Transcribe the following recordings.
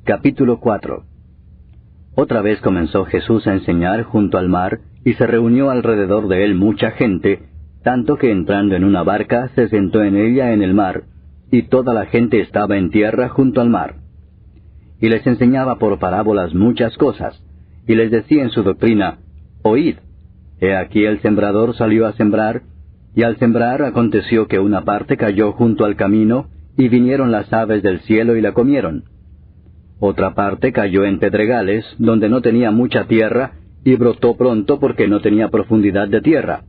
Capítulo 4. Otra vez comenzó Jesús a enseñar junto al mar, y se reunió alrededor de él mucha gente, tanto que entrando en una barca se sentó en ella en el mar, y toda la gente estaba en tierra junto al mar. Y les enseñaba por parábolas muchas cosas, y les decía en su doctrina: Oíd, he aquí el sembrador salió a sembrar, y al sembrar aconteció que una parte cayó junto al camino, y vinieron las aves del cielo y la comieron. Otra parte cayó en pedregales, donde no tenía mucha tierra, y brotó pronto porque no tenía profundidad de tierra.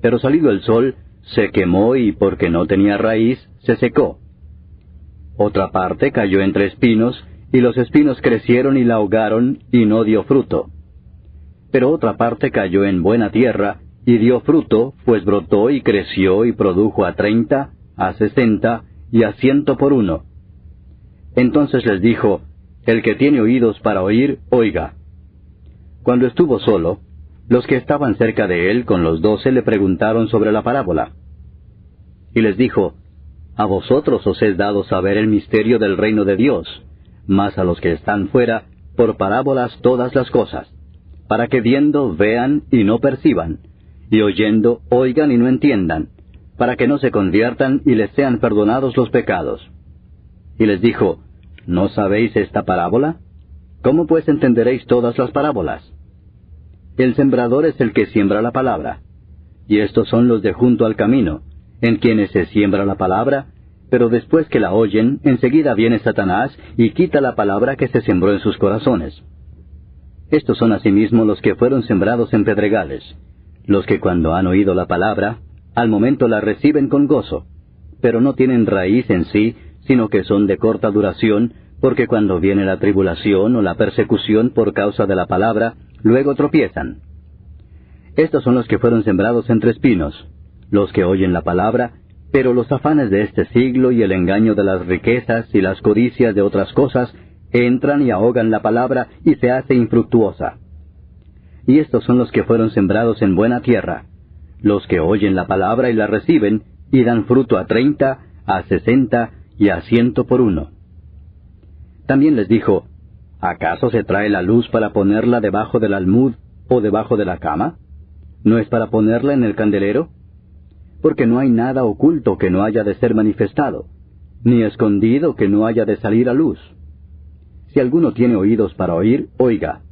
Pero salido el sol, se quemó y porque no tenía raíz, se secó. Otra parte cayó entre espinos, y los espinos crecieron y la ahogaron, y no dio fruto. Pero otra parte cayó en buena tierra, y dio fruto, pues brotó y creció y produjo a 30, a 60, y a 100 por uno. Entonces les dijo: El que tiene oídos para oír, oiga. Cuando estuvo solo, los que estaban cerca de él con los 12 le preguntaron sobre la parábola. Y les dijo: A vosotros os es dado saber el misterio del reino de Dios, mas a los que están fuera, por parábolas todas las cosas, para que viendo vean y no perciban, y oyendo oigan y no entiendan, para que no se conviertan y les sean perdonados los pecados. Y les dijo: ¿No sabéis esta parábola? ¿Cómo pues entenderéis todas las parábolas? El sembrador es el que siembra la palabra. Y estos son los de junto al camino, en quienes se siembra la palabra, pero después que la oyen, enseguida viene Satanás y quita la palabra que se sembró en sus corazones. Estos son asimismo los que fueron sembrados en pedregales, los que cuando han oído la palabra, al momento la reciben con gozo, pero no tienen raíz en sí, sino que son de corta duración, porque cuando viene la tribulación o la persecución por causa de la palabra, luego tropiezan. Estos son los que fueron sembrados entre espinos, los que oyen la palabra, pero los afanes de este siglo y el engaño de las riquezas y las codicias de otras cosas entran y ahogan la palabra y se hace infructuosa. Y estos son los que fueron sembrados en buena tierra, los que oyen la palabra y la reciben, y dan fruto a 30, a 60 y a 100 por uno. También les dijo: ¿Acaso se trae la luz para ponerla debajo del almud o debajo de la cama? ¿No es para ponerla en el candelero? Porque no hay nada oculto que no haya de ser manifestado, ni escondido que no haya de salir a luz. Si alguno tiene oídos para oír, oiga.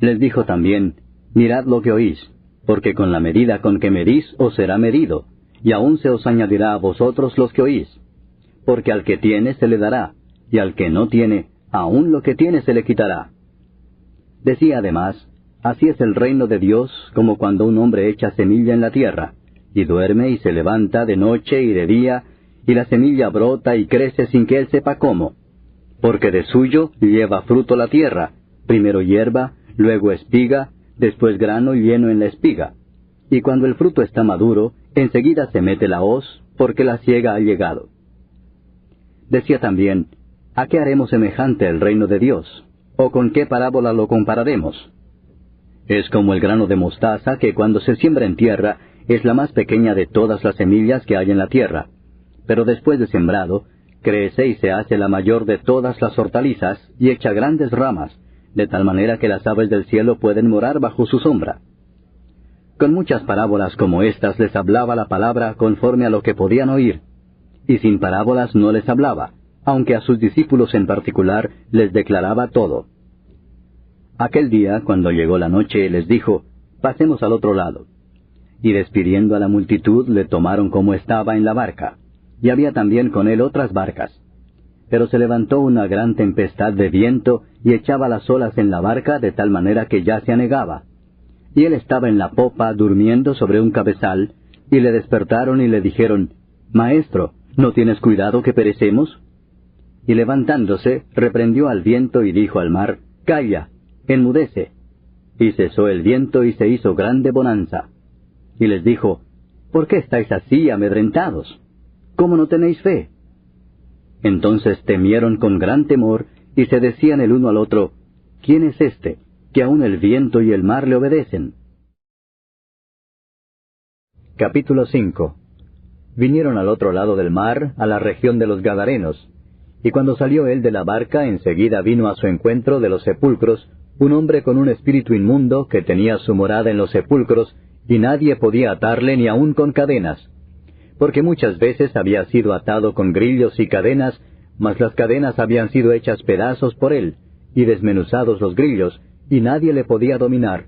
Les dijo también: Mirad lo que oís, porque con la medida con que medís os será medido, y aún se os añadirá a vosotros los que oís. Porque al que tiene se le dará, y al que no tiene, aún lo que tiene se le quitará. Decía además: Así es el reino de Dios, como cuando un hombre echa semilla en la tierra, y duerme y se levanta de noche y de día, y la semilla brota y crece sin que él sepa cómo. Porque de suyo lleva fruto la tierra, primero hierba, luego espiga, después grano lleno en la espiga. Y cuando el fruto está maduro, enseguida se mete la hoz, porque la siega ha llegado. Decía también: ¿A qué haremos semejante el reino de Dios? ¿O con qué parábola lo compararemos? Es como el grano de mostaza que cuando se siembra en tierra es la más pequeña de todas las semillas que hay en la tierra, pero después de sembrado, crece y se hace la mayor de todas las hortalizas y echa grandes ramas, de tal manera que las aves del cielo pueden morar bajo su sombra. Con muchas parábolas como estas les hablaba la palabra conforme a lo que podían oír, y sin parábolas no les hablaba, aunque a sus discípulos en particular les declaraba todo. Aquel día, cuando llegó la noche, les dijo: Pasemos al otro lado. Y despidiendo a la multitud, le tomaron como estaba en la barca, y había también con él otras barcas. Pero se levantó una gran tempestad de viento, y echaba las olas en la barca de tal manera que ya se anegaba. Y él estaba en la popa durmiendo sobre un cabezal, y le despertaron y le dijeron: Maestro, ¿no tienes cuidado que perecemos? Y levantándose, reprendió al viento y dijo al mar: Calla, enmudece. Y cesó el viento y se hizo grande bonanza. Y les dijo: ¿Por qué estáis así amedrentados? ¿Cómo no tenéis fe? Entonces temieron con gran temor, y se decían el uno al otro: ¿Quién es este, que aun el viento y el mar le obedecen? Capítulo 5. Vinieron al otro lado del mar, a la región de los Gadarenos, Y cuando salió él de la barca, enseguida vino a su encuentro de los sepulcros un hombre con un espíritu inmundo que tenía su morada en los sepulcros, y nadie podía atarle ni aun con cadenas. Porque muchas veces había sido atado con grillos y cadenas, mas las cadenas habían sido hechas pedazos por él, y desmenuzados los grillos, y nadie le podía dominar.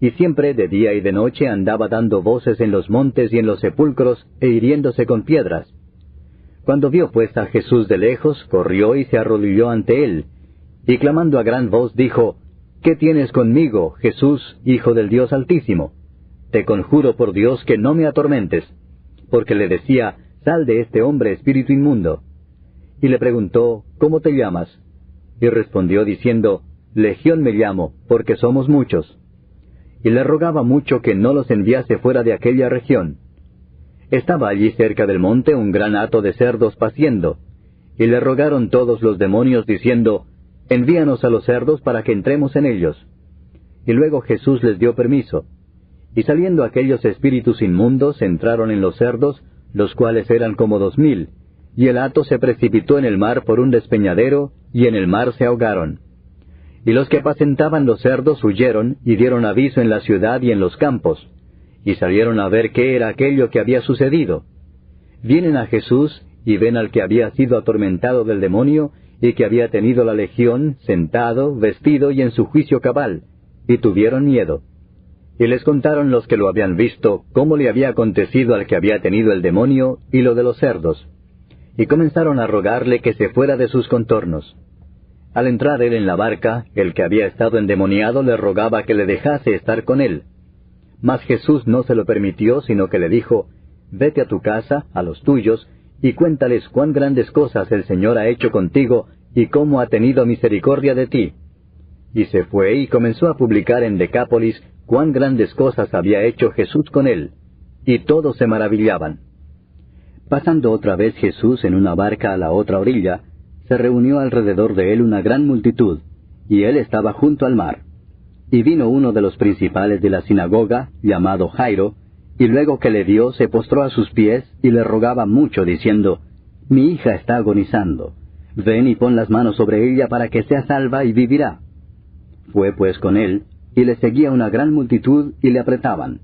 Y siempre de día y de noche andaba dando voces en los montes y en los sepulcros, e hiriéndose con piedras. Cuando vio pues a Jesús de lejos, corrió y se arrodilló ante él, y clamando a gran voz dijo, ¿Qué tienes conmigo, Jesús, Hijo del Dios Altísimo? Te conjuro por Dios que no me atormentes. Porque le decía, Sal de este hombre, espíritu inmundo. Y le preguntó, ¿Cómo te llamas? Y respondió diciendo, Legión me llamo, porque somos muchos. Y le rogaba mucho que no los enviase fuera de aquella región. Estaba allí cerca del monte un gran hato de cerdos paciendo, y le rogaron todos los demonios diciendo, Envíanos a los cerdos para que entremos en ellos. Y luego Jesús les dio permiso. Y saliendo aquellos espíritus inmundos entraron en los cerdos, los cuales eran como 2000, y el hato se precipitó en el mar por un despeñadero, y en el mar se ahogaron. Y los que apacentaban los cerdos huyeron, y dieron aviso en la ciudad y en los campos, y salieron a ver qué era aquello que había sucedido. Vienen a Jesús, y ven al que había sido atormentado del demonio, y que había tenido la legión, sentado, vestido y en su juicio cabal, y tuvieron miedo. Y les contaron los que lo habían visto, cómo le había acontecido al que había tenido el demonio, y lo de los cerdos. Y comenzaron a rogarle que se fuera de sus contornos. Al entrar él en la barca, el que había estado endemoniado le rogaba que le dejase estar con él. Mas Jesús no se lo permitió, sino que le dijo, Vete a tu casa, a los tuyos, y cuéntales cuán grandes cosas el Señor ha hecho contigo, y cómo ha tenido misericordia de ti. Y se fue y comenzó a publicar en Decápolis cuán grandes cosas había hecho Jesús con él, y todos se maravillaban. Pasando otra vez Jesús en una barca a la otra orilla, se reunió alrededor de él una gran multitud, y él estaba junto al mar. Y vino uno de los principales de la sinagoga, llamado Jairo, y luego que le vio se postró a sus pies y le rogaba mucho, diciendo, Mi hija está agonizando, ven y pon las manos sobre ella para que sea salva y vivirá. Fue pues con él, y le seguía una gran multitud y le apretaban.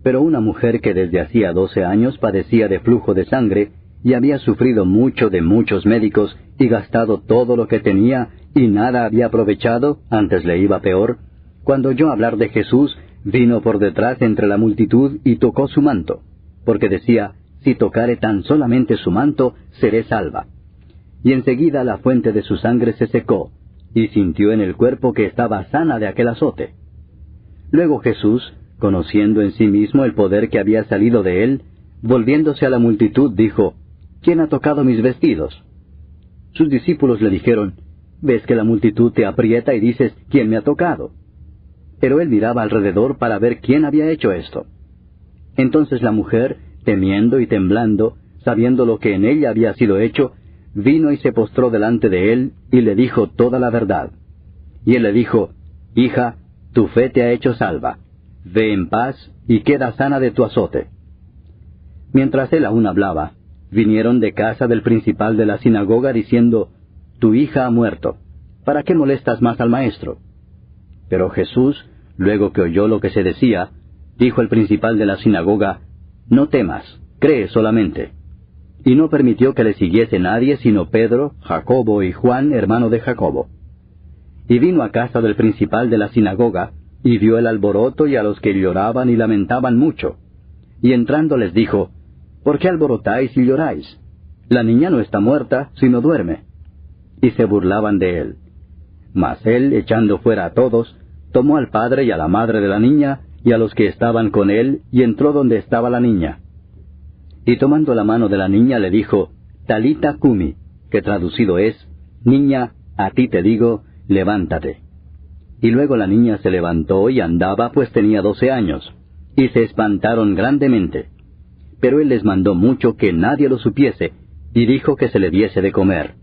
Pero una mujer que desde hacía 12 años padecía de flujo de sangre, y había sufrido mucho de muchos médicos, y gastado todo lo que tenía, y nada había aprovechado, antes le iba peor, cuando oyó hablar de Jesús, vino por detrás entre la multitud y tocó su manto, porque decía, Si tocare tan solamente su manto, seré salva. Y enseguida la fuente de su sangre se secó, y sintió en el cuerpo que estaba sana de aquel azote. Luego Jesús, conociendo en sí mismo el poder que había salido de él, volviéndose a la multitud, dijo, ¿Quién ha tocado mis vestidos? Sus discípulos le dijeron, ¿Ves que la multitud te aprieta y dices, ¿quién me ha tocado? Pero él miraba alrededor para ver quién había hecho esto. Entonces la mujer, temiendo y temblando, sabiendo lo que en ella había sido hecho, vino y se postró delante de él, y le dijo toda la verdad. Y él le dijo, Hija, tu fe te ha hecho salva. Ve en paz, y queda sana de tu azote. Mientras él aún hablaba, vinieron de casa del principal de la sinagoga diciendo, Tu hija ha muerto. ¿Para qué molestas más al maestro? Pero Jesús, luego que oyó lo que se decía, dijo el principal de la sinagoga, No temas, cree solamente. Y no permitió que le siguiese nadie sino Pedro, Jacobo y Juan, hermano de Jacobo. Y vino a casa del principal de la sinagoga, y vio el alboroto y a los que lloraban y lamentaban mucho. Y entrando les dijo, ¿Por qué alborotáis y lloráis? La niña no está muerta, sino duerme. Y se burlaban de él. Mas él, echando fuera a todos, tomó al padre y a la madre de la niña, y a los que estaban con él, y entró donde estaba la niña. Y tomando la mano de la niña le dijo, Talita cumi, que traducido es, Niña, a ti te digo, levántate. Y luego la niña se levantó y andaba, pues tenía 12 años, y se espantaron grandemente. Pero él les mandó mucho que nadie lo supiese, y dijo que se le diese de comer.